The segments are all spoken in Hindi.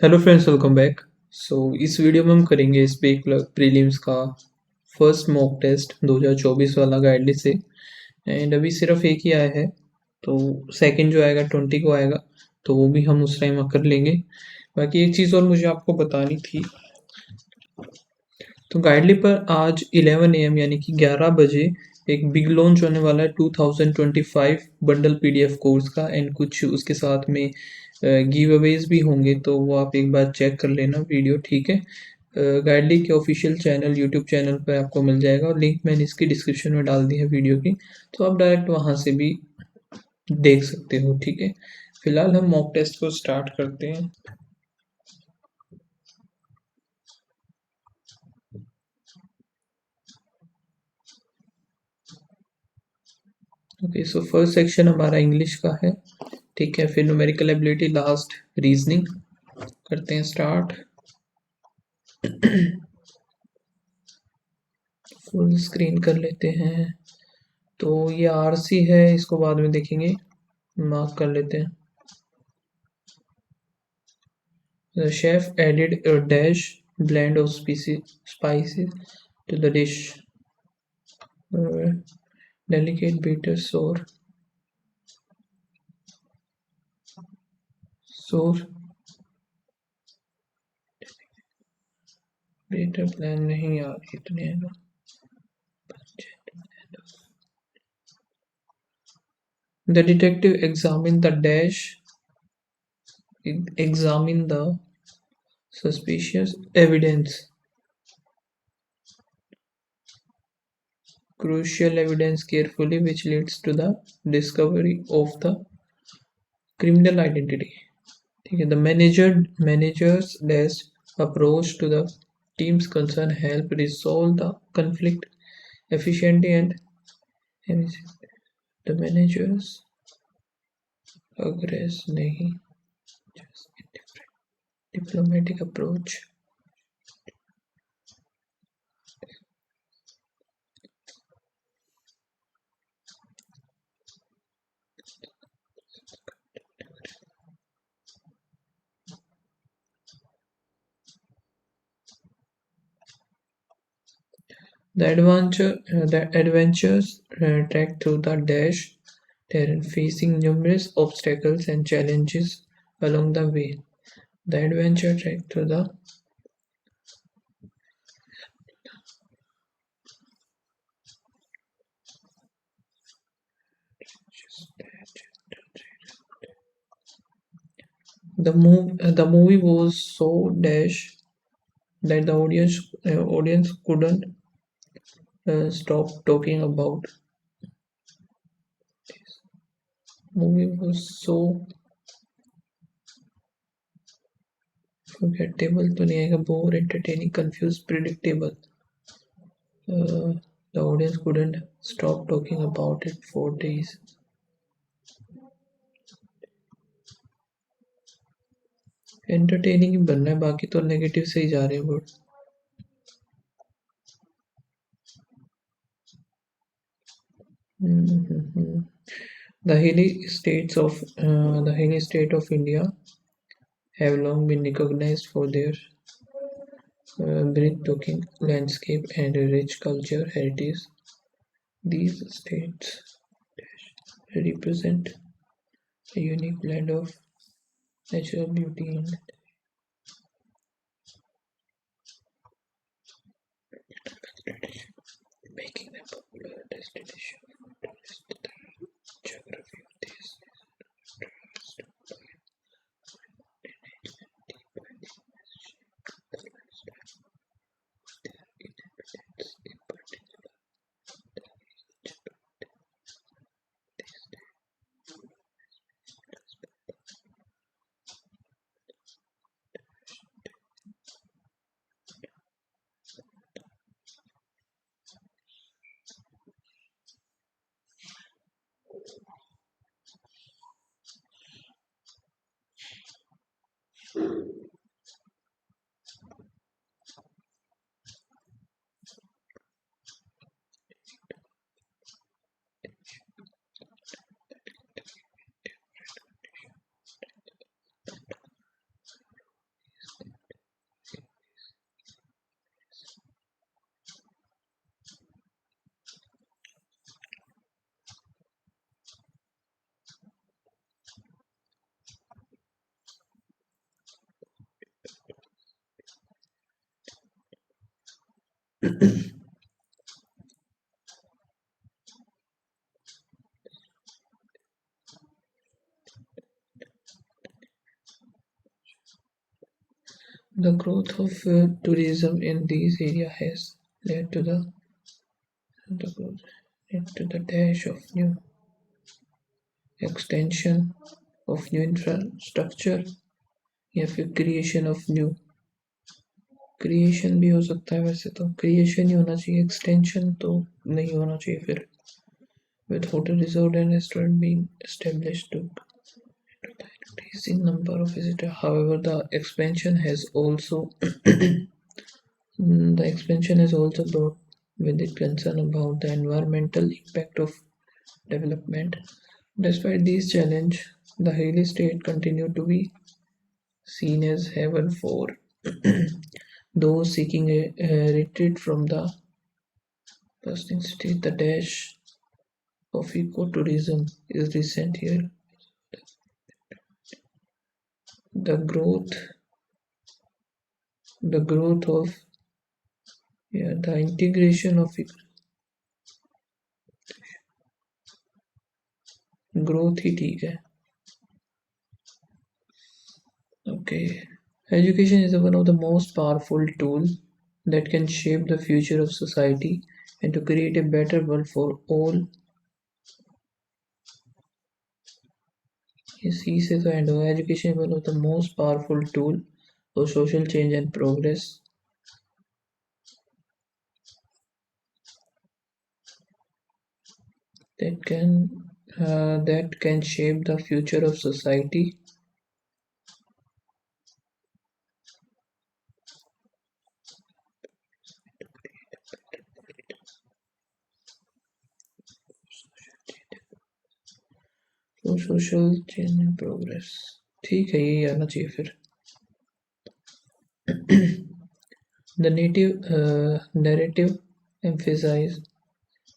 Hello friends, welcome back. इस वीडियो में हम करेंगे स्पेक प्रीलिम्स का फर्स्ट मॉक टेस्ट 2024 वाला गाइडली से। एंड अभी सिर्फ एक ही आया है, तो सेकंड जो आएगा 20 को आएगा, तो वो भी हम उस टाइम कर लेंगे। बाकी एक चीज़ और मुझे आपको बतानी थी, तो गाइडली पर आज 11 AM यानी कि 11 बजे एक बिग लॉन्च होने वाला है 2025 बंडल पीडीएफ कोर्स का। एंड कुछ उसके साथ में गिव अवेज भी होंगे, तो वो आप एक बार चेक कर लेना वीडियो, ठीक है। गाइडली के ऑफिशियल चैनल यूट्यूब चैनल पर आपको मिल जाएगा, और लिंक मैंने इसकी डिस्क्रिप्शन में डाल दी है वीडियो की, तो आप डायरेक्ट वहाँ से भी देख सकते हो, ठीक है। फिलहाल हम मॉक टेस्ट को स्टार्ट करते हैं। ओके, सो फर्स्ट सेक्शन हमारा इंग्लिश का है, ठीक है। फिर न्यूमेरिकल एबिलिटी, लास्ट रीजनिंग। करते हैं स्टार्ट। फुल स्क्रीन कर लेते हैं। तो ये आरसी है, इसको बाद में देखेंगे, मार्क कर लेते हैं। The chef added a dash blend of spices to the dish. Delicate bitter sour bitter blend नहीं यार, इतने है ना। The detective examined the suspicious evidence, crucial evidence carefully, which leads to the discovery of the criminal identity. ठीक है। The manager's desk approach to the team's concern help resolve the conflict efficiently and the manager's aggress नहीं, just a different diplomatic approach. The adventurers trek through the dash terrain, facing numerous obstacles and challenges along the way. The adventure trek through the the movie was so dash that the audience couldn't stop talking about. Movie was so forgettable तो नहीं आएगा, bore, entertaining, confused, predictable. The audience couldn't stop talking about it for days. Entertaining ही बनना है, बाकी तो नेगेटिव से ही जा रहे हैं word. The hilly state of India have long been recognized for their breathtaking landscape and rich culture heritage. These states represent a unique blend of natural beauty and making them popular destination for tourists. The geography of these inhabitants in particular. The growth of tourism in these areas has led to the growth led to the dash of new extension of new infrastructure या फिर क्रिएशन भी हो सकता है वैसे तो क्रिएशन ही होना चाहिए एक्सटेंशन तो नहीं होना चाहिए फिर with hotel resort and restaurant being established to the increasing number of visitors. However, the expansion has also brought with it concern about the environmental impact of development. Despite these challenges, the hilly state continued to be seen as heaven for those seeking a retreat from the bustling city. The dash of ecotourism is recent here. The growth, the growth of the integration of growth ही ठीक है. Okay. Education is one of the most powerful tools that can shape the future of society and to create a better world for all. इसी से तो end हुआ. Education is one of the most powerful tool for social change and progress. That can shape the future of society. For social change and progress. ठीक है यही आना चाहिए फिर. The narrative emphasize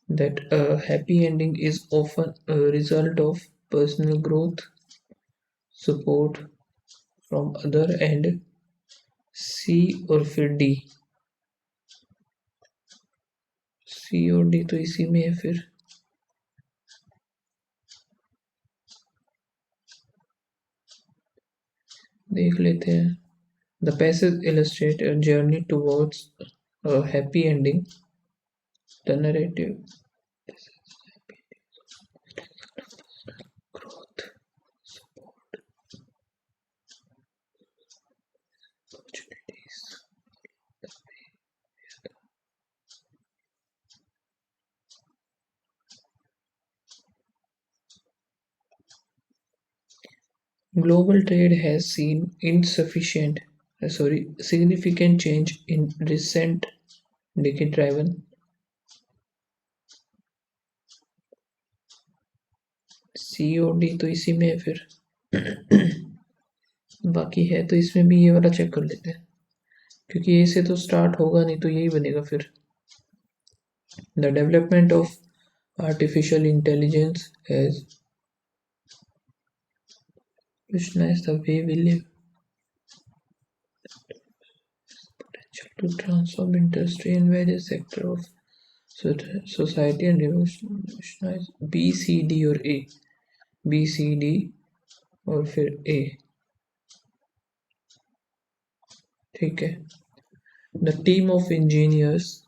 that a happy ending is often a result of personal growth, support from other and C और फिर D. C और D तो इसी में है फिर. देख लेते हैं. The passage illustrates a journey towards a happy ending. The narrative growth, support, opportunities. Global trade has seen significant change in recent decade driven COD तो इसी में है फिर. बाकी है तो इसमें भी ये वाला चेक कर लेते हैं क्योंकि ये से तो स्टार्ट होगा नहीं तो यही बनेगा फिर. The development of artificial intelligence has revolutionized the way we live. Potential to transform industry and various sectors of society and revolutionize B, C, D और A. B, C, D और फिर A. ठीक है. The team of engineers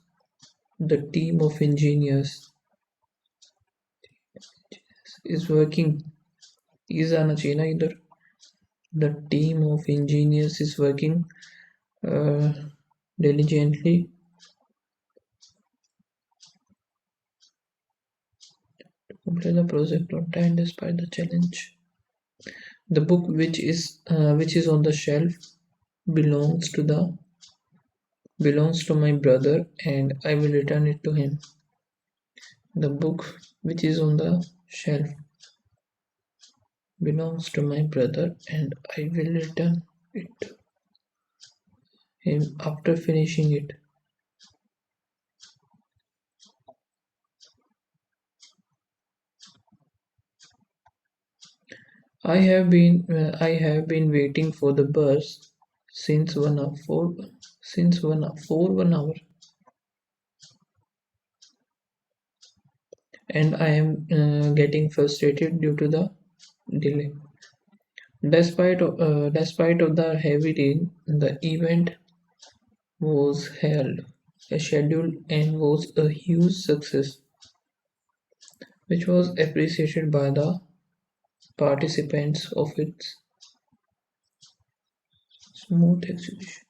is working. is आना चाहिए ना इधर. The team of engineers is working diligently to complete the project on time despite the challenge. The book which is on the shelf belongs to my brother and I will return it to him. The book which is on the shelf belongs to my brother and I will return it to him after finishing it. I have been waiting for the bus since 1 hour. and I am getting frustrated due to the delay. Despite of the heavy rain, the event was held as scheduled and was a huge success, which was appreciated by the participants of its smooth execution.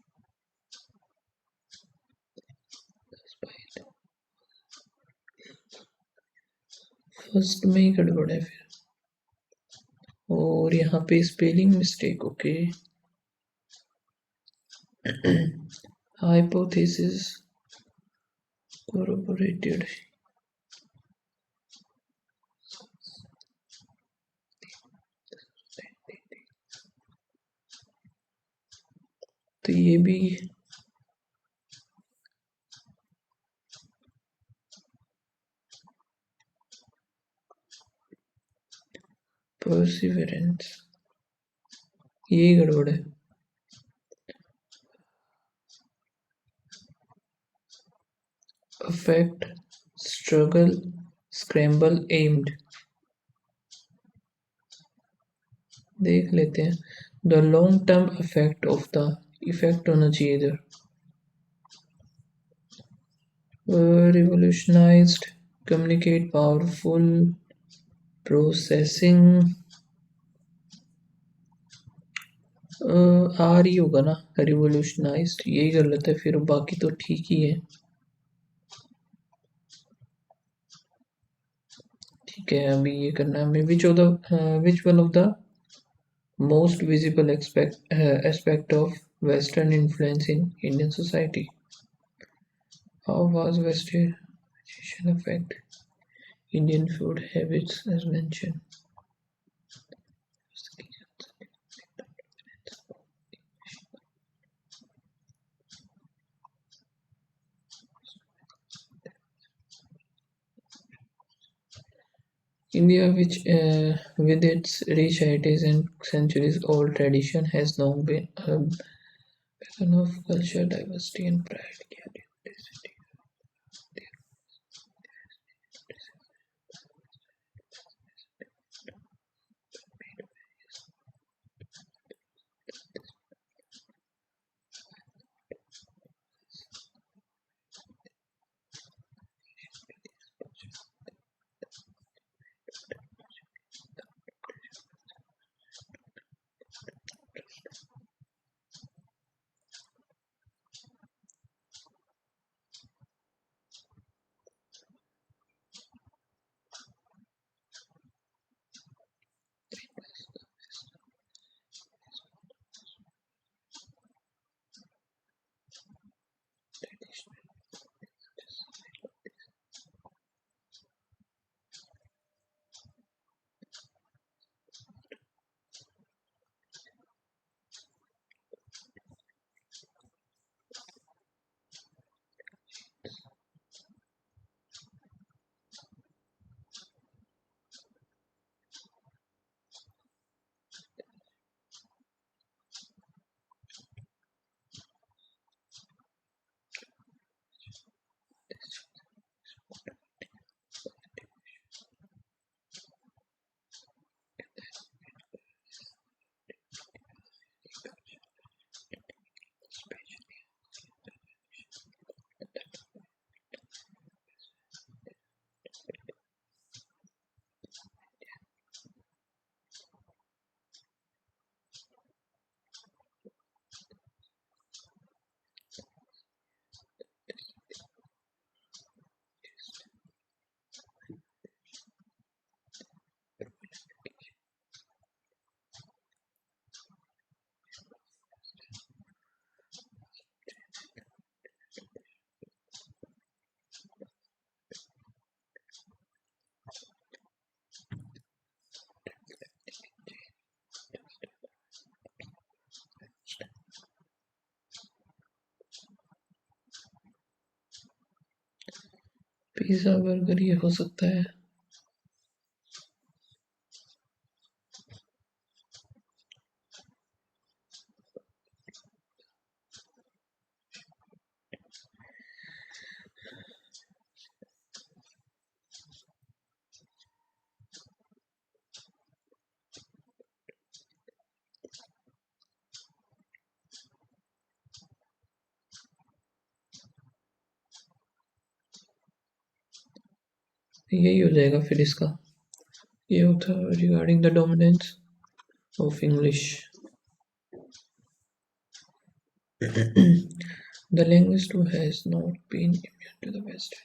First में ही गड़बड़ है फिर, और यहाँ पे spelling mistake. Okay, hypothesis corroborated. तो ये भी परसिवरेंस, यही गड़बड़ है. Affect, struggle, scramble, aimed. देख लेते हैं. The long term effect of the effect होना चाहिए इधर. Revolutionized, communicate, powerful, processing. R ही होगा ना, रिवोल्यूशनाइज्ड यही कर लेते हैं फिर, बाकी तो ठीक ही है. ठीक है, अभी ये करना है हमें. Which one of the most visible aspect of western influence in Indian society. How was westernization affect Indian food habits as mention. India, which with its rich heritage and centuries-old tradition, has long been a beacon of culture, diversity, and pride. Pizza, burger ये हो सकता है. यही हो जाएगा फिर इसका। ये होता है regarding the dominance of English. The language too has not been immune to the West.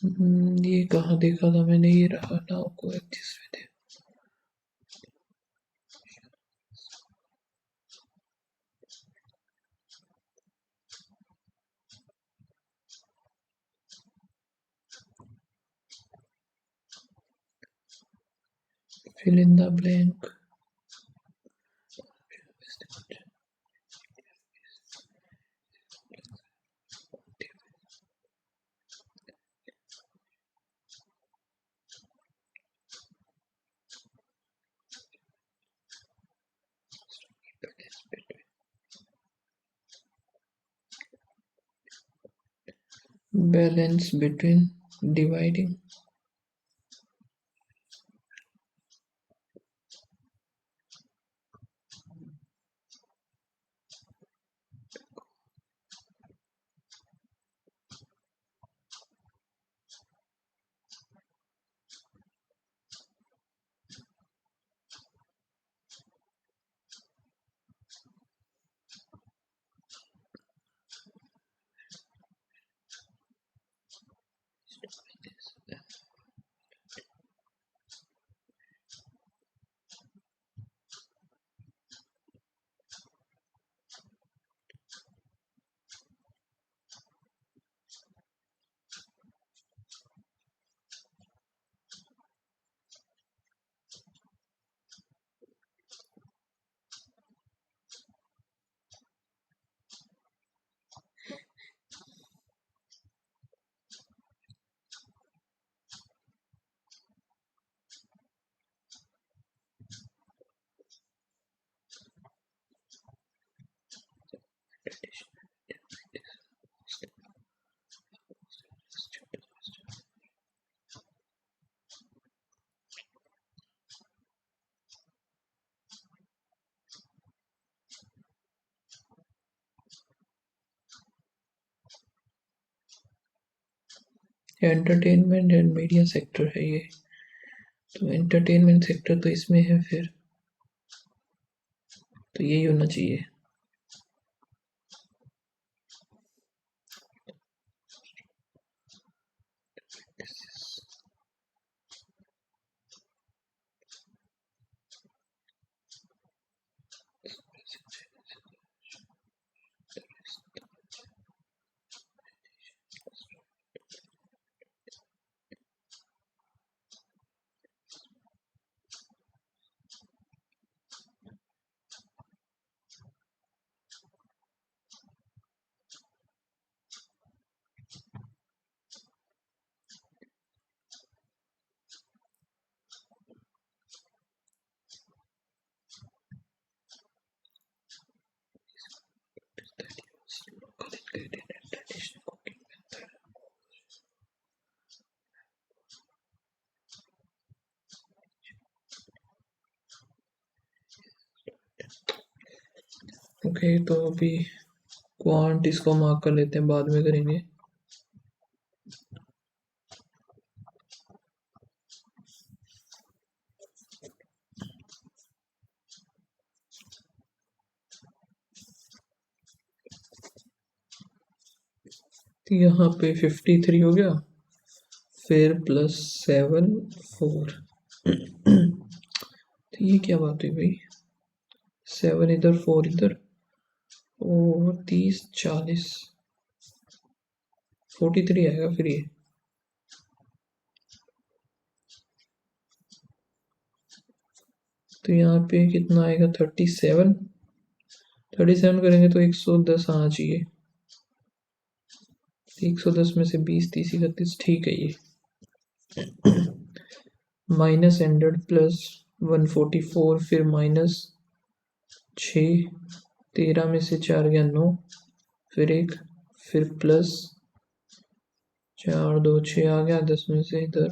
ये कहाँ देखा था मैंने, ये रहा नाउ को एक्सिस में थे। Fill in the blank. Balance between dividing. Entertainment and media sector है ये, तो एंटरटेनमेंट सेक्टर तो इसमें है फिर, तो यही होना चाहिए। ओके, तो अभी क्वांट इसको मार्क कर लेते हैं, बाद में करेंगे। तो यहाँ पे 53 हो गया, फिर प्लस 7 4। तो ये क्या बात हुई भाई, 7 इधर 4 इधर, और 30 40 43 आएगा फिर ये। तो यहाँ पे कितना आएगा, 37। 37 करेंगे तो 110 आना चाहिए। 110 में से 20 30 31, ठीक है ये। माइनस 100 प्लस 144, फिर माइनस 6, 13 में से 4 गया 9, फिर 1, फिर प्लस 4 2 6 आ गया, 10 में से इधर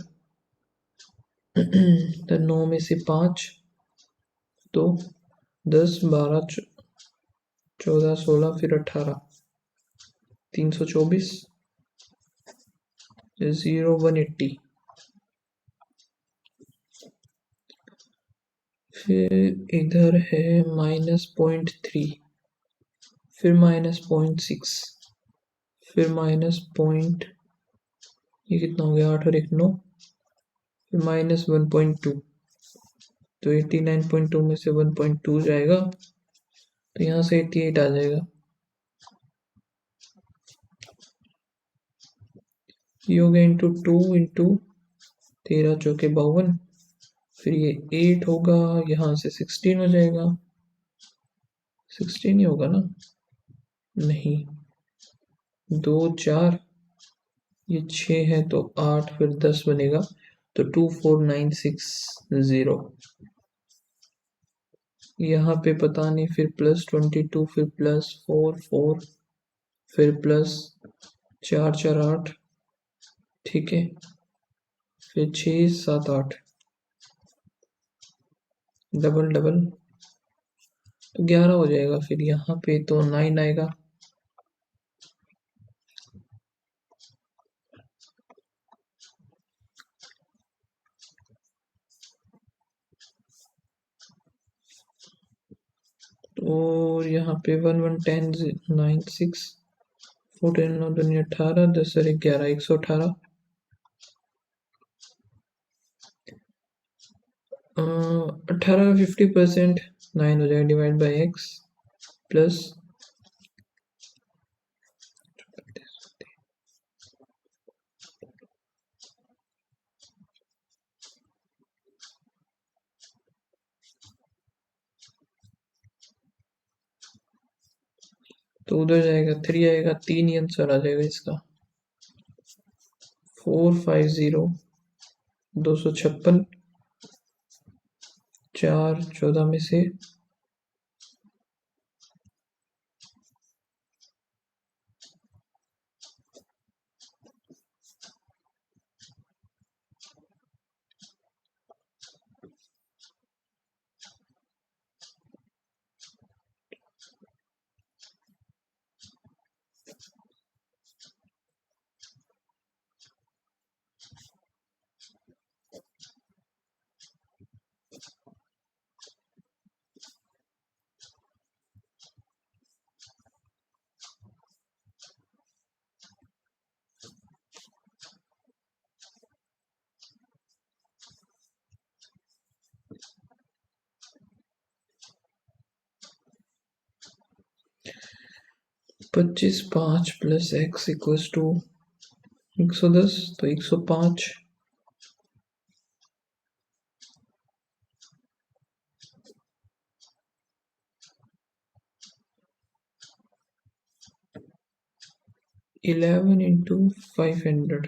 तो 9 में से 5, तो 10 12 14 16, फिर 18, 324, 0 180। फिर इधर है -0.3, फिर -0.6, फिर माइनस पॉइंट, ये कितना हो गया 8 और 1 9, फिर -1.2। तो 89.2 में से 1.2 जाएगा, तो यहाँ से 88 आ जाएगा। ये हो गया इंटू 2 इंटू 13 चौके 52, फिर ये 8 होगा, यहाँ से 16 हो जाएगा। 16 ही होगा ना, नहीं 2 4, ये 6 है तो 8, फिर 10 बनेगा, तो 24960। यहाँ पे पता नहीं, फिर +22, फिर +4 4, फिर प्लस 4 4 8, ठीक है, फिर 6 7 8, डबल डबल, तो 11 हो जाएगा। फिर यहाँ पे तो 9 आएगा। और यहाँ पे 1 1 10 9 6 14 9 2 18, 10 और 11 118। 18 का 50% 9 हो जाएगा, डिवाइड बाई एक्स प्लस तो उधर जाएगा 3 आएगा, 3 ही आंसर आ जाएगा इसका। 450 256, 4 14 में से पच्चीस 5 प्लस एक्स इक्वल्स टू 110, तो 105। इलेवन इंटू 500,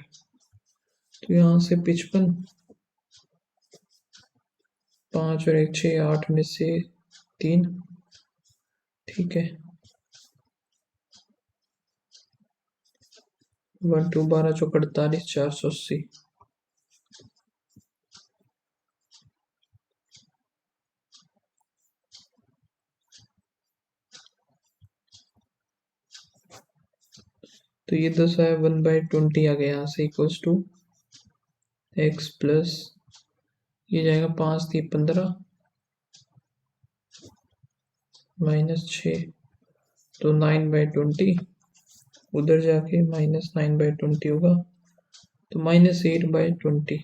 तो यहाँ से 55, 5 और 1 6, 8 में से 3, ठीक है। 1 2 12 चौक 48, 480। तो ये 10 आया, 1/20 आ गया यहाँ से, इक्वल्स टू x प्लस ये जाएगा 5 × 15 -6, तो 9/20 उधर जाके -9/20 होगा, तो -8/20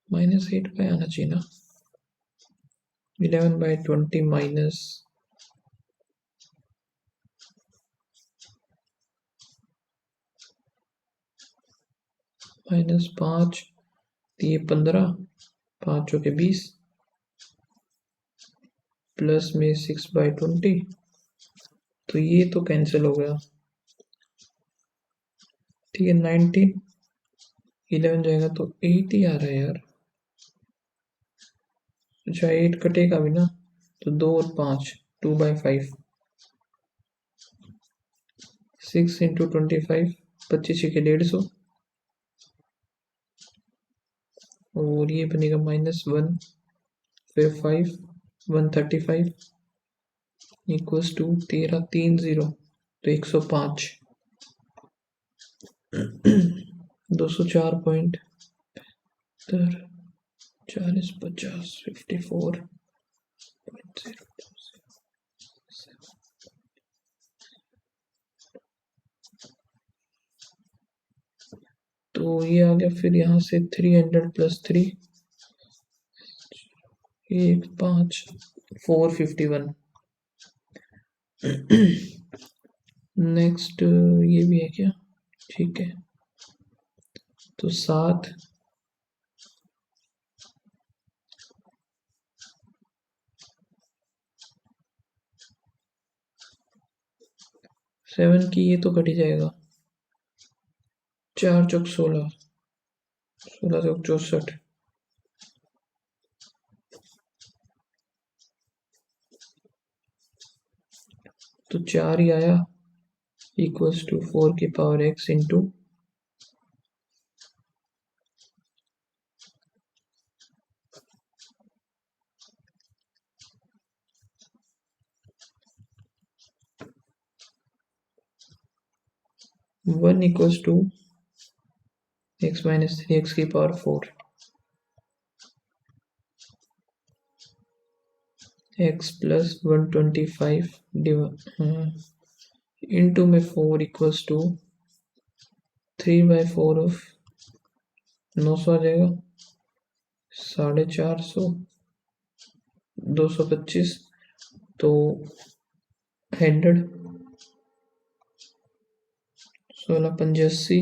-8 पे आना चाहिए ना। 11/20 माइनस -5, ये 15, 5 के 20 प्लस में 6/20, तो ये तो कैंसिल हो गया, ठीक है। 19, 11 जाएगा तो 8 ही आ रहा है यार। अच्छा 8 कटेगा भी ना, तो 2 और 5 2/5, 6 × 25, 25 के 150, और ये बनेगा -1, फिर 5, 135 इक्वल्स टू 13, 3 0, तो 105, 204.70, 40, 50, 54.0। तो ये आ गया, फिर यहाँ से 300 + 3 1 5 451। नेक्स्ट ये भी है क्या, ठीक है, तो 7 7 की ये तो कट ही जाएगा, 4 चौक 16, 16 चौक 64, तो 4 ही आया, इक्वल्स टू 4 की power x into 1 equals to x - 3x की पावर 4, x प्लस 125 इंटू में 4 इक्वल्स टू 3/4 ऑफ 900 आ जाएगा, 450, 225, तो 100, 16 × 5 80,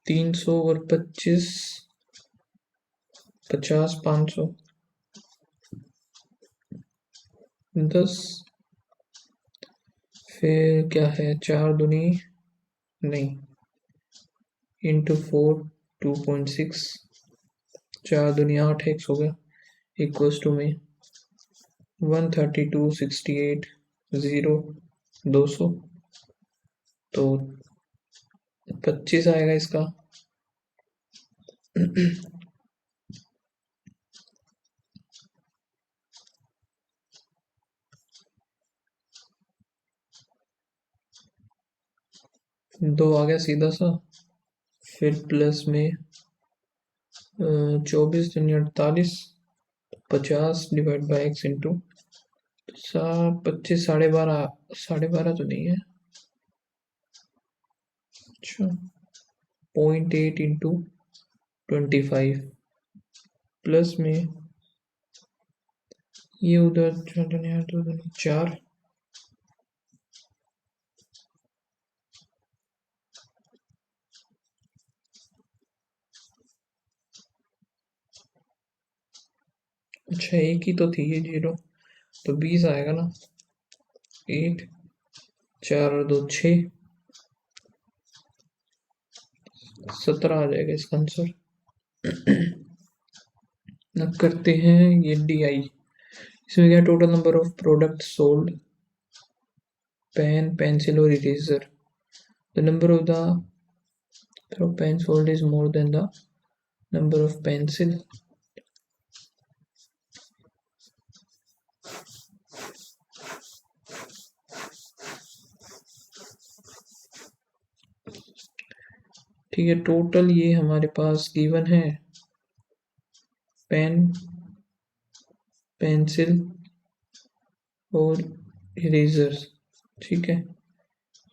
300 और 25 50, 500, 10, फिर क्या है, 4 दूनी नहीं, इंटू 4 2.6, 4 दूनी 8 x हो गया, इक्वल्स टू में 132, 68, 0, 200, तो 25 आएगा इसका। दो आ गया सीधा सा, फिर प्लस में 24 दूनी 48, 50 डिवाइड बाई x इंटू 25, 12.5, 12.5 तो नहीं है, अच्छा 0.8 इंटू 25 प्लस में ये उधर 4, अच्छा एक ही तो थी ये 0, तो 20 आएगा ना, 8, 4 और 2 6, 17 आ जाएगा इसका आंसर। अब करते हैं ये DI, इसमें क्या, total number of product sold, pen, pencil और eraser, the number of the pen sold is more than the number of pencil, ठीक है, टोटल ये हमारे पास गिवन है पेन, पेंसिल और इरेजर। ठीक है,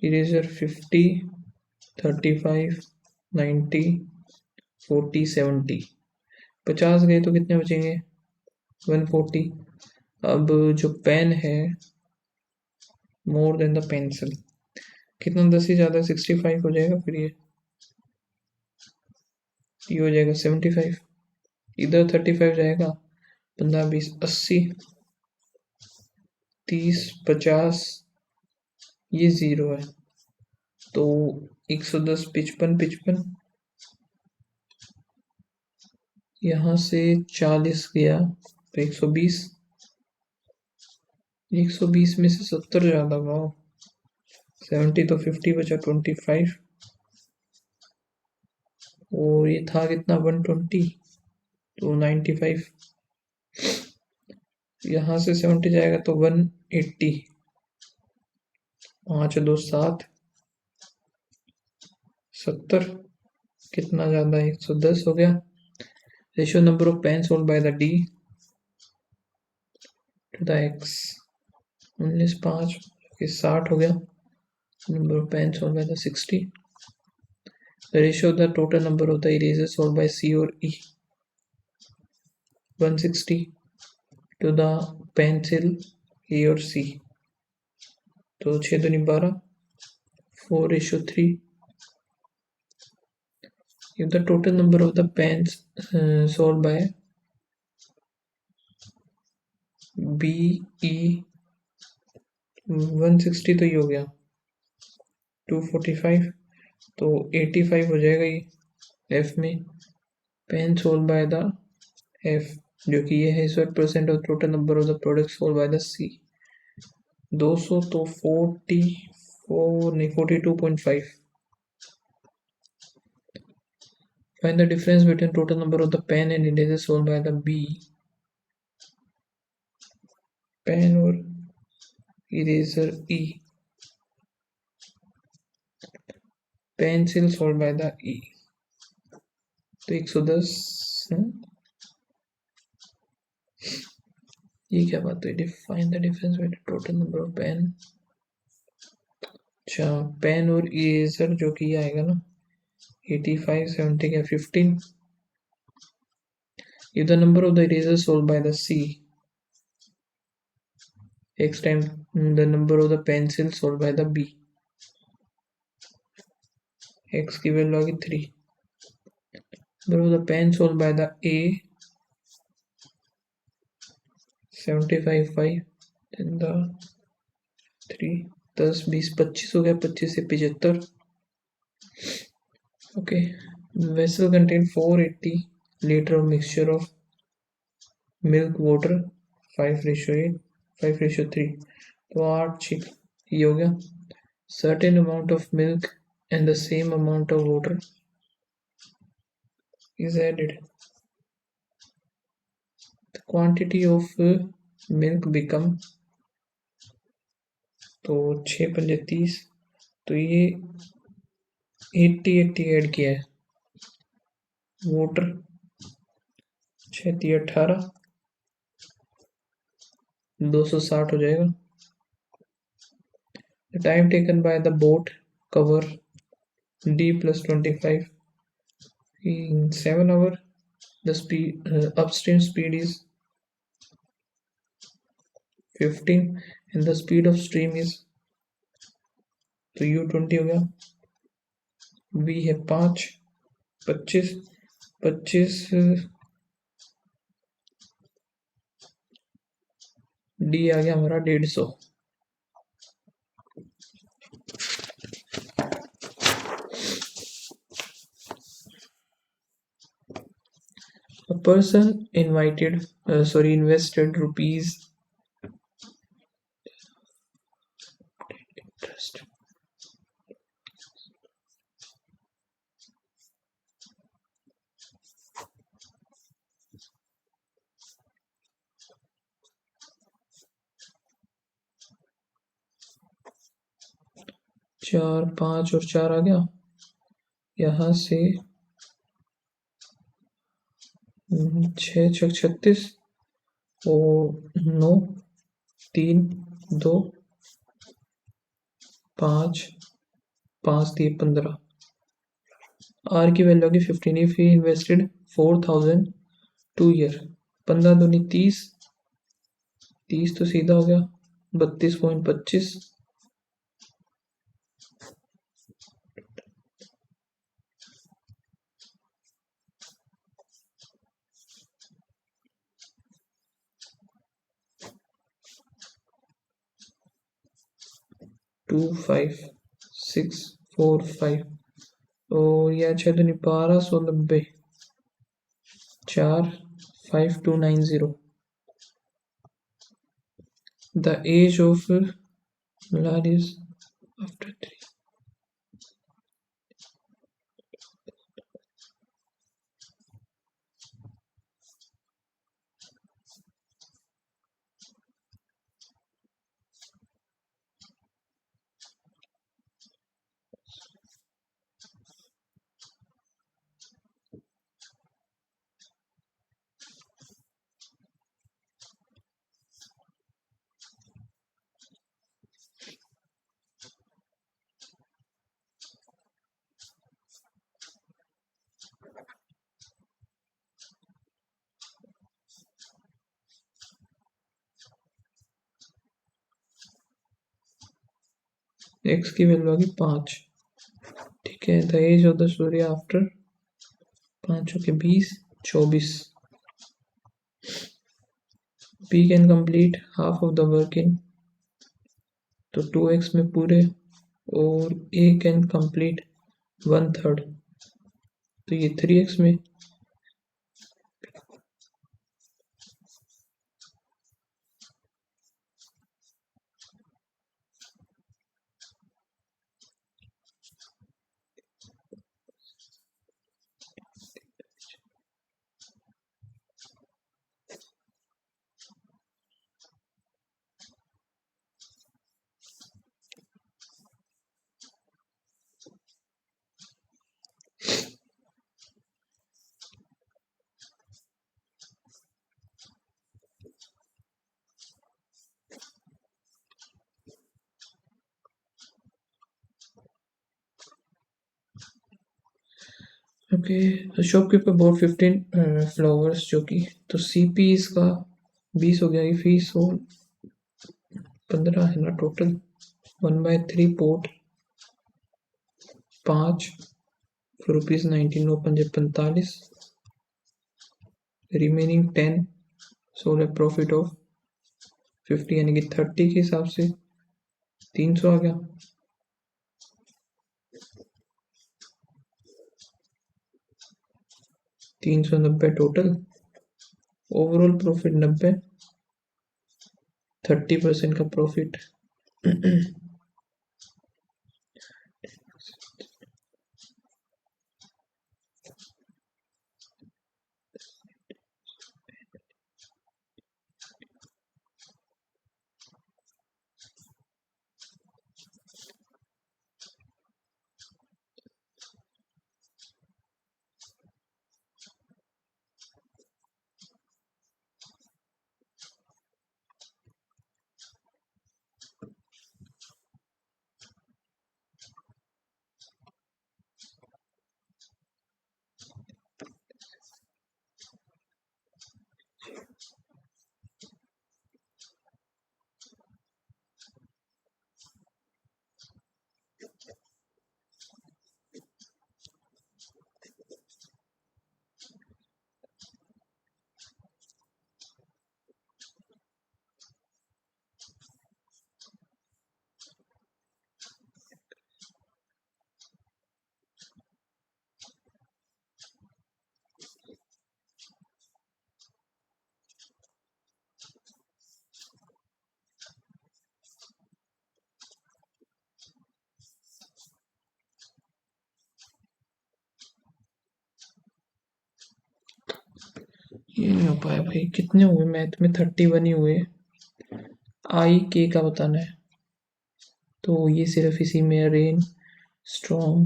इरेजर 50, 35, 90, 40, 70, 50 गए तो कितने बचेंगे? 140। अब जो पेन है मोर देन द पेंसिल, कितना 10 ही ज़्यादा 65 हो जाएगा, फिर ये हो जाएगा 75, इधर 35 जाएगा, 15, 20, 80, 30, 50, ये 0 है तो 110, 55, 55, यहाँ से 40 गया तो 120, 120 में से 70 ज़्यादा, वाह 70, तो 50 बचा 25, और ये था कितना 120, तो 95, यहाँ से 70 जाएगा तो 180, 5 2 7, 70, कितना ज़्यादा 110 हो गया। Ratio number of pen sold by the D to the X, 19, 5, 60 हो गया। Number of pen sold by the 60, the ratio of the total number of the erasers sold by C or E, 160 to the pencil A or C, तो 6 दूनी 12, 4:3. If the total number of the pens sold by B, E, 160 तो ये हो गया 245, तो 85 हो जाएगा ये F में। Pen sold by the F जो कि ये है 1% of total number of the product sold by the C, 200 तो 44 नहीं 42.5. Find the difference between total number of the pen and eraser sold by the B. Pen और eraser E, pencil sold by the E, तो 110 है? ये क्या बात हुई? Define the difference between total number of pen, अच्छा पेन और इरेजर जो कि आएगा ना 85, 70 का 15. If the number of the erasers sold by the C x time the number of the pencil sold by the B, x की वैल्यू आ गई 3, number of the pen sold by the A 75, 5, then the 3, 10, 20, 25 हो गया, 25 से 75. Okay, vessel contain 480 liter of mixture of milk water 5:8, 5:3, तो 8 6 ये हो गया. Certain amount of milk and the same amount of water is added. The quantity of milk become, तो 6 पंजे 30, तो ये 80 ऐड किया है. वाटर 6 3 18, 260 हो जाएगा. The time taken by the boat cover D plus 25 in 7 hours. The speed upstream speed is 15 and the speed of stream is, तो U20 हो गया. V है 5, 25, 25, D आ गया हमारा 150. A person invested rupees interest. चार 5 और 4 आ गया, यहाँ से 6 6 36 और 9 3 2 5 5 दिए 15। आर की वैल्यू होगी 15 इफ ही इन्वेस्टेड 4000 2 ईयर। 15 दूनी 30, 30 तो सीधा हो गया 32.25। 25645 और यह 6 दूनी 1290 4 5290। The age of Maladius after 3। x की वैल्यू आ गई 5। ठीक है, द एज ऑफ द सूर्य आफ्टर 5 के 20 24। P can complete half of the work in, तो 2x में पूरे, और A कैन कंप्लीट 1/3, तो ये 3x में। ओके, शॉपकीपर बॉट 15 फ्लावर्स, जो कि तो CP इसका 20 हो गया, ये फीस हो 15 है ना टोटल। 1/3 पोर्ट 5 ₹19 9 पंजे 45, रिमेनिंग 10 सोलह प्रॉफिट ऑफ 50 यानी कि 30 के हिसाब से 300 आ गया। 390 टोटल, ओवरऑल प्रॉफिट 90, 30% का प्रॉफिट। ये नहीं हो पाया भाई, कितने हुए मैथ में? 31 ही हुए। IK का बताना है, तो ये सिर्फ इसी में रेन स्टॉर्म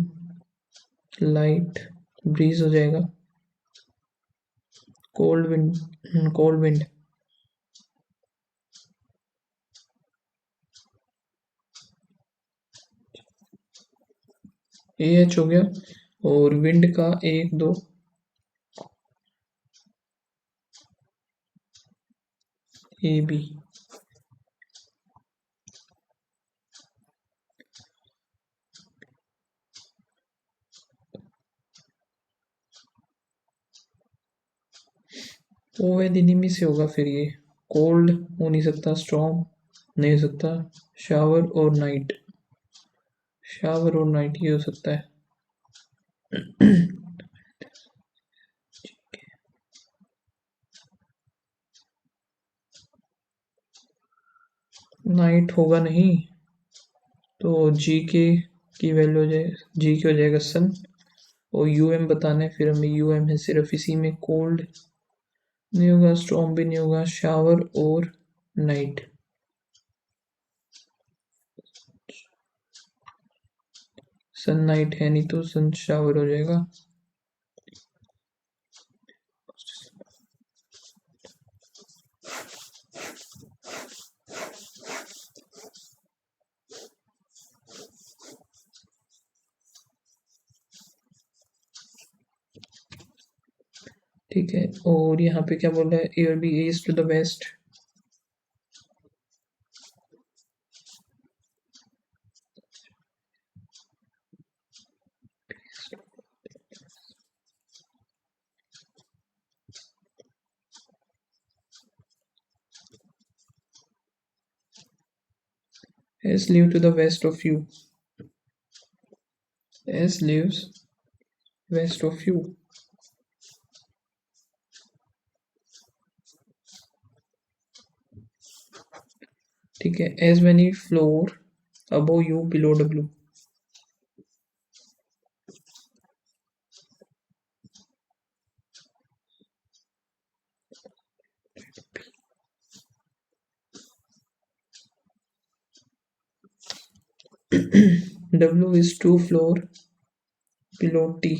लाइट ब्रीज हो जाएगा, cold wind, cold wind, A H हो गया। और विंड का 1 2 ए बी। ओवेदिनिमी से होगा फिर ये। कोल्ड हो नहीं सकता, स्टॉर्म नहीं हो सकता, शावर और नाइट, शावर और नाइट ये हो सकता है। नाइट होगा नहीं, तो जी के की वैल्यू हो जाए, जी के हो जाएगा सन, और यू एम बताना है, फिर हमें यू एम है सिर्फ इसी में। कोल्ड नहीं होगा, स्टॉर्म भी नहीं होगा, शावर और नाइट। सन नाइट है नहीं तो सन शावर हो जाएगा। ठीक है, और यहाँ पे क्या बोल रहा है, R be east to the west. S live to the west of U, S lives west of U. ठीक है, as many floor above U below W. W is 2 floor below T.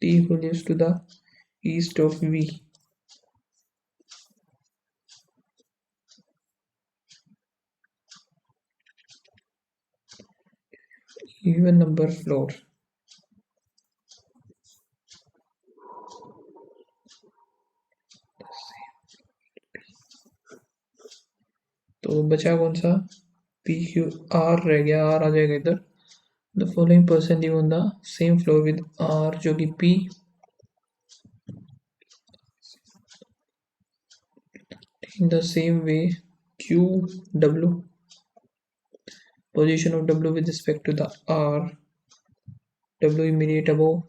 T who lives to the east of V. Even number floor. तो बचा कौन सा, पी क्यू आर रह गया, आर आ जाएगा इधर। The following person live on the same floor with R, जो कि P. In the same way Q W, position of W with respect to the R, W immediate above,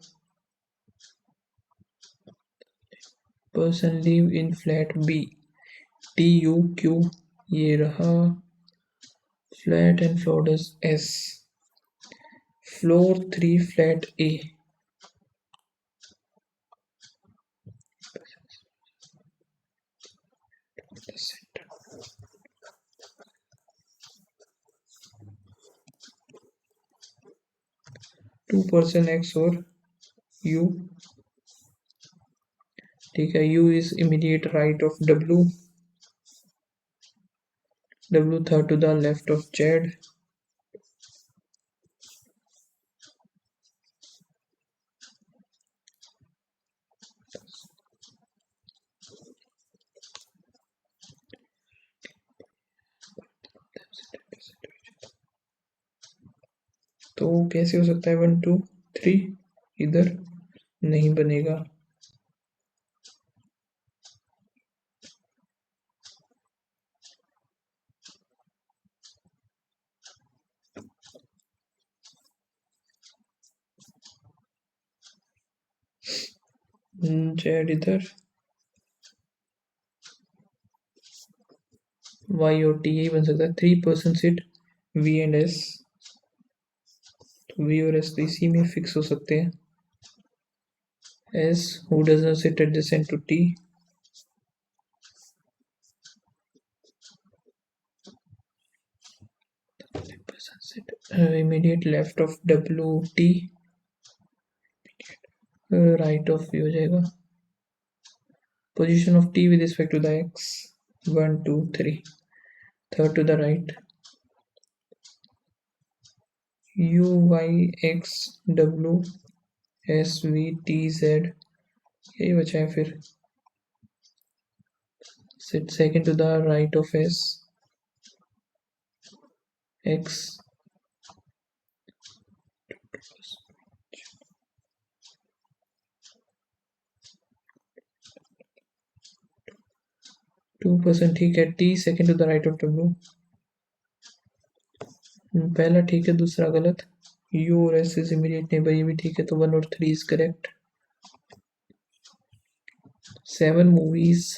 person live in flat B, T U Q ये रहा, flat and floor is S, floor 3 flat A, 2% X और U। ठीक है, U is immediate right of W, W third to the left of Z, तो कैसे हो सकता है 1 2 3, इधर नहीं बनेगा। Z इधर, Y और T यही बन सकता है। 3% सिट V एंड S, तो V और S तो इसी में फिक्स हो सकते हैं। S who does not sit adjacent to T, sit immediate left of WT, right of V हो जाएगा. Position of T with respect to the X, 1 2 3, third to the right, U Y X W S V T Z, यही बचा है फिर. Sit second to the right of S, X 2% ठीक है. T second to the right of W, पहला ठीक है, दूसरा गलत. U और S is immediate neighbor, ये भी ठीक है. तो 1 और 3 is correct. 7 movies.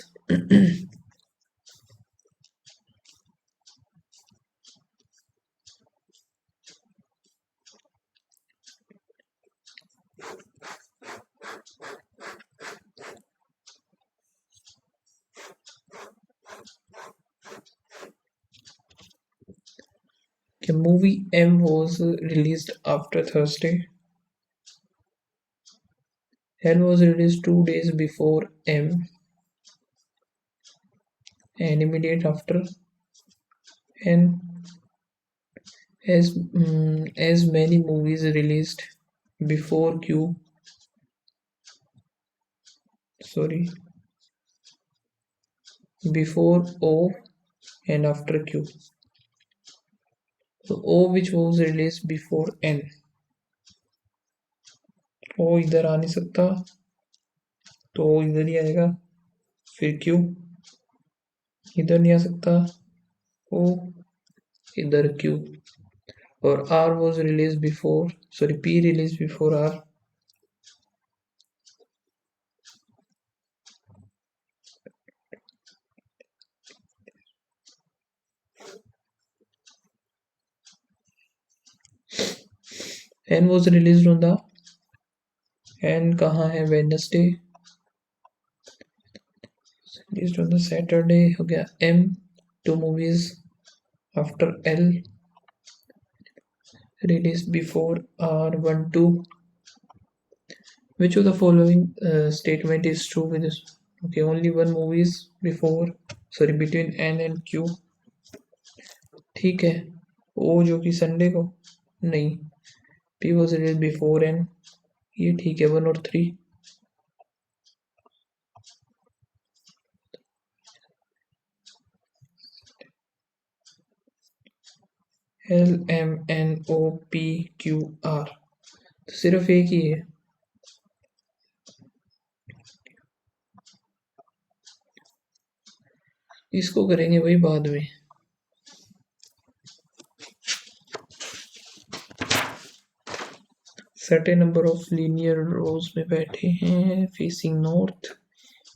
The movie M was released after Thursday. L was released 2 days before M and immediate after N. As many movies released before Q, before O and after Q. So O which was released before N. O इधर आ नहीं सकता, तो O इधर ही आएगा. फिर Q इधर नहीं आ सकता, O इधर Q. और R was released before, P released before R. N was released on the, N कहाँ है, Wednesday, released on the Saturday हो गया. M 2 movies after L, released before R 1 2. Which of the following statement is true with this? Okay, only one movie is between N and Q. ठीक है. O जो कि संडे को नहीं. P was released before N, ये ठीक है. 1 और 3. L M N O P Q R, तो सिर्फ एक ही है. इसको करेंगे वही बाद में. certain number of linear rows में बैठे हैं facing north,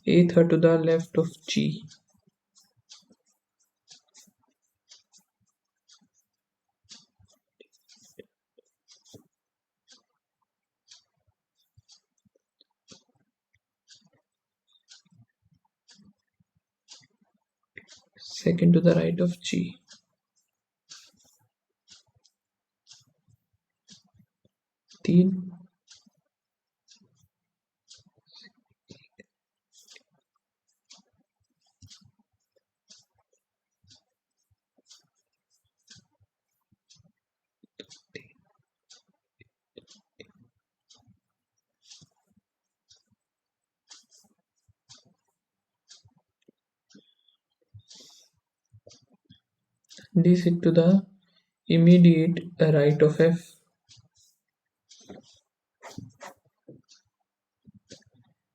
A third to the left of G. Second to the right of G. तीन. D sit to the immediate right of F.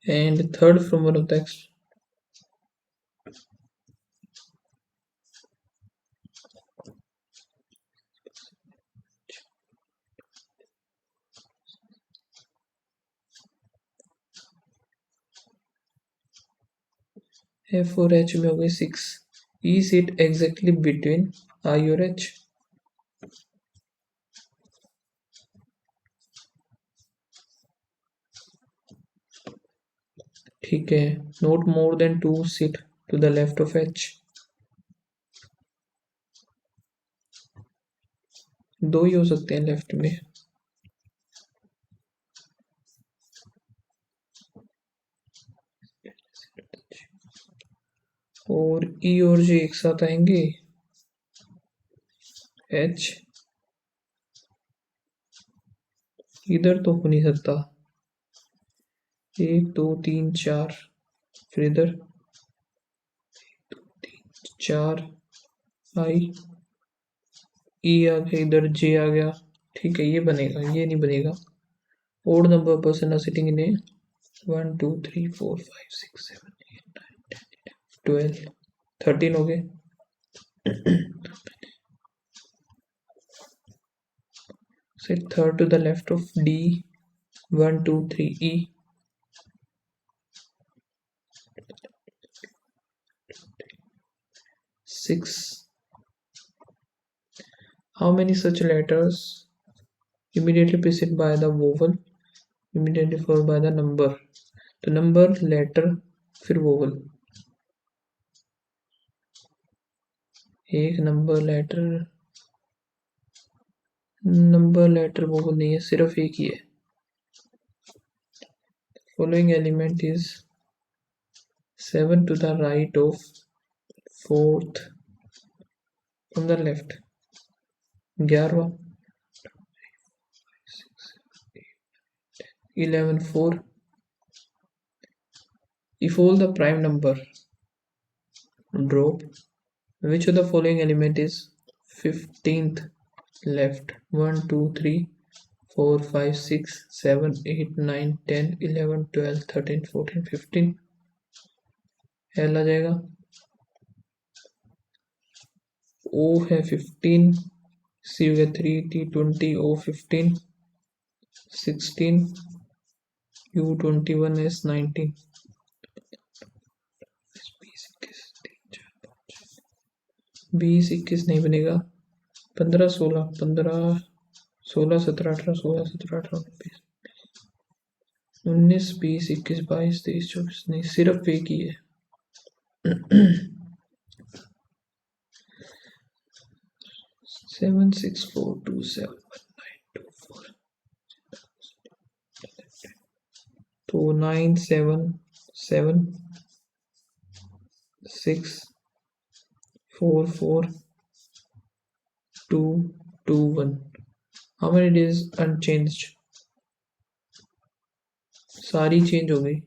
And third from one of the F और H में हो गए 6. E sit exactly between I और H. ठीक है. Not more than 2 sit to the left of H. दो ही हो सकते हैं लेफ्ट में। और ई और जे एक साथ आएंगे, एच इधर तो हो नहीं सकता, 1 2 3 4, फिर इधर 4, आई ई आ गया, इधर जे आ गया। ठीक है, ये बनेगा, ये नहीं बनेगा। Odd number person are sitting in a 1 2 3 4 5 6 7 8 9 10 12 13 हो गए। Sit third to the left of D, 1 2 3 E. 6. How many such letters immediately preceded by the vowel, immediately followed by the number? तो नंबर, लेटर, फिर वोवल। एक नंबर लेटर वोवल नहीं है, सिर्फ एक ही है। Following element is 7 to the right of 4th from the left, 11 11 4. If all the prime number drop, which of the following element is 15th left? 1 2 3 4 5 6 7 8 9 10 11 12 13 14 15। L आ जाएगा। ओ है 15, सी हो गया 3, टी 20, ओ 15 16, यू 21, एस 19। 20 21 नहीं बनेगा। 15 16 15 16 17 18 16 17 18 19 20 21 22 23 24 नहीं, सिर्फ एक ही है। 7 6 4 2 7 1 9 2 4, तो 9 7 7 6 4 4 2 2 1। How many days unchanged? सारी चेंज हो गई।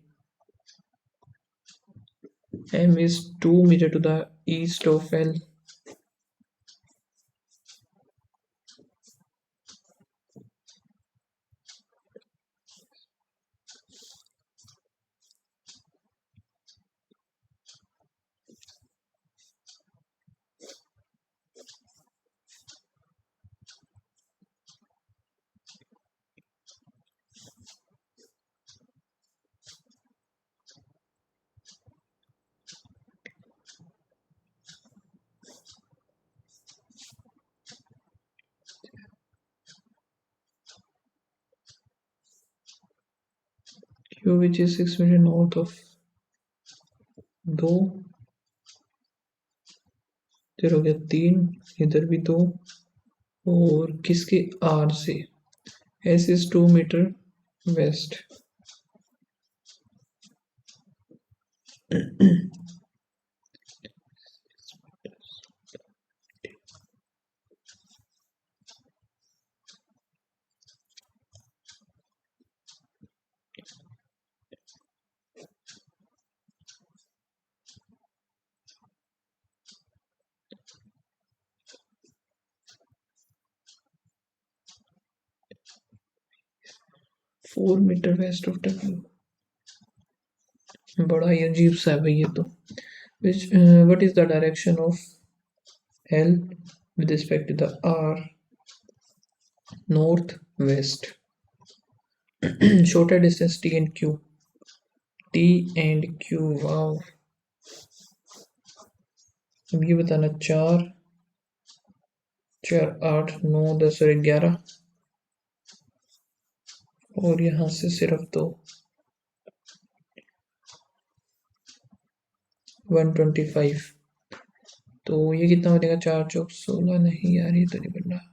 M is 2 meter to the east of L. Q which is 6 meter north of 2, इधर हो गया 3, इधर भी 2, और किसके R से? S is 2 meter west। 4 meter west of W। बड़ा ही अजीब सा है भाई ये तो। Which what is the direction of L with respect to the R? North west। shorter distance T and Q। T and Q, wow. अब ये बताना, 4 4 8 9 10 और 11, और यहाँ से सिर्फ 2, 125। तो ये कितना बनेगा? 4 चौक 16, नहीं यार ये तो नहीं बन रहा।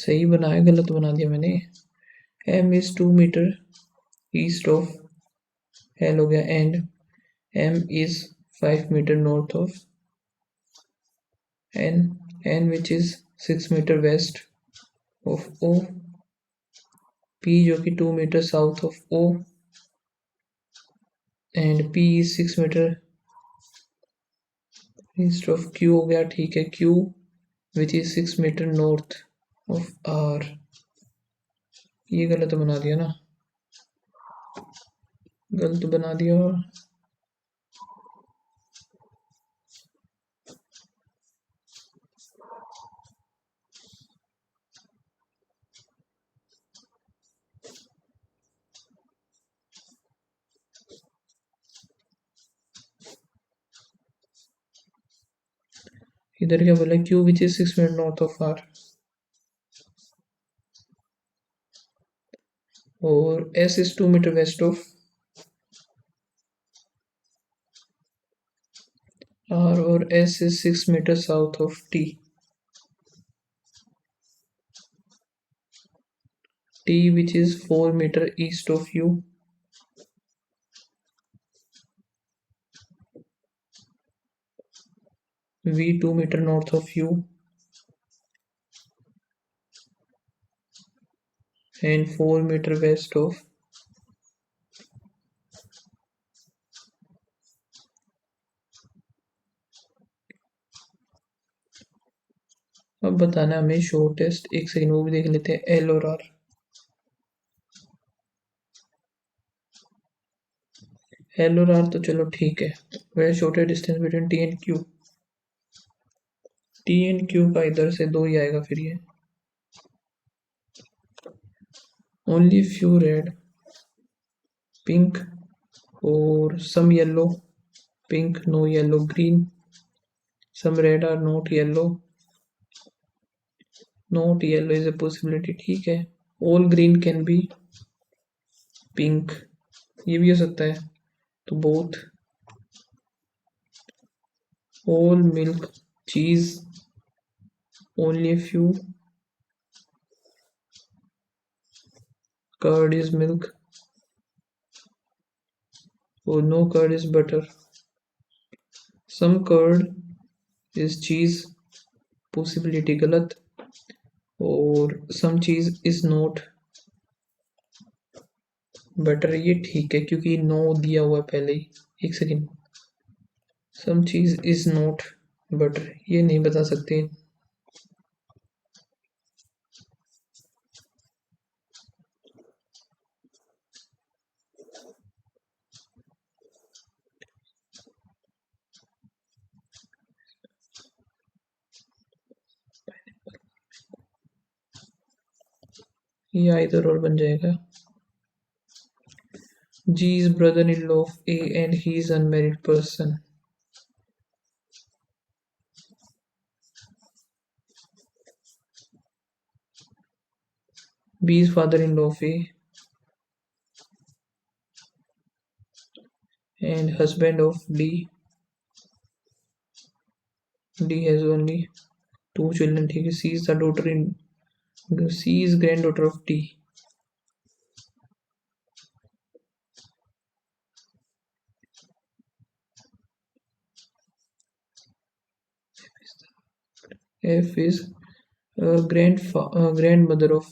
सही बनाया, गलत बना दिया मैंने। m is 2 metre east of L हो गया, and m is 5 metre north of n which is 6 metre west of O, p जो कि 2 metre south of O, and p is 6 metre east of Q हो गया, ठीक है। Q which is 6 metre north of R। ये गलत बना दिया ना, गलत बना दिया। इधर क्या बोला, Q which is 6 metre north of R, और S is 2 metre west of R, और S is 6 metre south of T। T which is 4 metre east of U, V 2 metre north of U, and 4 metre west of. अब बताना हमें शॉर्टेस्ट, एक सेकंड वो भी देख लेते हैं, L और R। L और R तो चलो ठीक है। Where shortest distance between T and Q, T and Q का इधर से 2 ही आएगा फिर ये। ओनली फ्यू रेड, पिंक और some yellow, pink no yellow, green, some red are not yellow, not yellow is a possibility, ठीक है। All green can be pink, ये भी हो सकता है, तो both. All milk cheese, only few, curd is milk, और no curd is butter, some curd is cheese, possibility गलत, और सम चीज इज नॉट बटर, ये ठीक है क्योंकि नो दिया हुआ है पहले ही। एक सेकेंड, सम चीज इज नॉट बटर, ये नहीं बता सकते। ये इधर और बन जाएगा। G is brother-in-law of A and he is unmarried person. B is father-in-law of A and husband of D. D has only 2 children, ठीक है। C is the C is granddaughter of D. F is grandmother of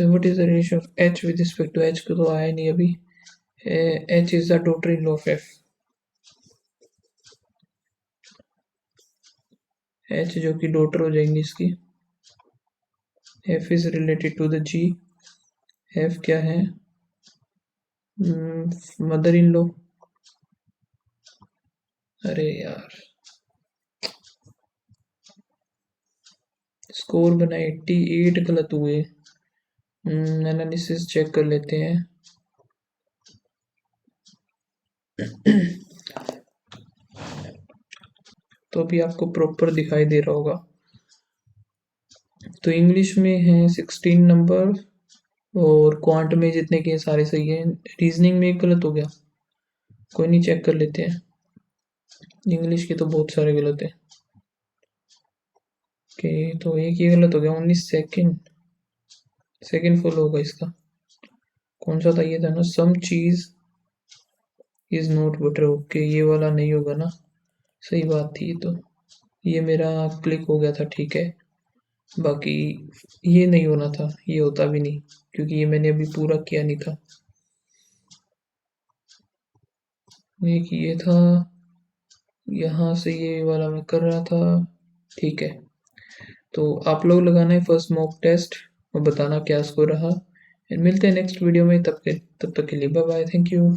what is the relation of H with respect to H, को तो आया नहीं अभी। H is the daughter-in-law of F, H जो कि डॉटर हो जाएंगी इसकी। F is related to the G, F क्या है, मदर इन लॉ। अरे यार, स्कोर बनाए 88 गलत हुए। एनालिसिस चेक कर लेते हैं। तो अभी आपको प्रॉपर दिखाई दे रहा होगा। तो इंग्लिश में है 16 नंबर और क्वांट में जितने के सारे सही है। रीजनिंग में एक गलत हो गया, कोई नहीं, चेक कर लेते हैं। इंग्लिश के तो बहुत सारे गलत है। ओके, तो एक ये गलत हो गया। 19 सेकंड फुल होगा इसका। कौन सा था? ये था ना, सम चीज इज नॉट बटर। ओके, ये वाला नहीं होगा ना, सही बात थी। तो ये मेरा क्लिक हो गया था, ठीक है। बाकी ये नहीं होना था, ये होता भी नहीं, क्योंकि ये मैंने अभी पूरा किया नहीं था। एक ये था, यहाँ से ये वाला मैं कर रहा था, ठीक है। तो आप लोग लगाना है फर्स्ट मॉक टेस्ट और बताना क्या स्कोर रहा। मिलते हैं नेक्स्ट वीडियो में, तब तक के लिए बाय बाय, थैंक यू।